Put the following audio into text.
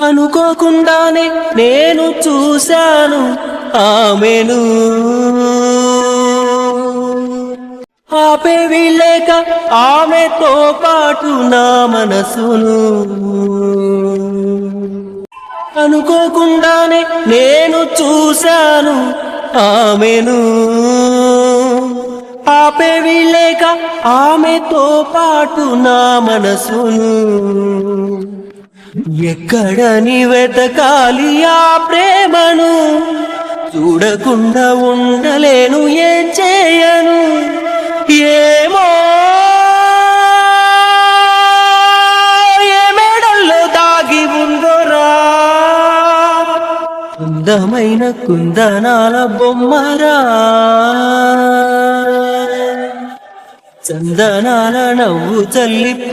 అనుకోకుండానే నేను చూశాను ఆమెను, ఆపేవి లేక ఆమెతో పాటు నా మనసును. అనుకోకుండానే నేను చూశాను ఆమెను, ఆపేవి లేక ఆమెతో పాటు నా మనసును. ఎక్కడని వెతకాలి ఆ ప్రేమను, చూడకుండా ఉండలేను, ఏం చేయను ఏమో. ఏ మేడల్లో దాగి ఉందోరా అందమైన కుందనాల బొమ్మరా, చందనాల నవ్వు చల్లిపోయేరా.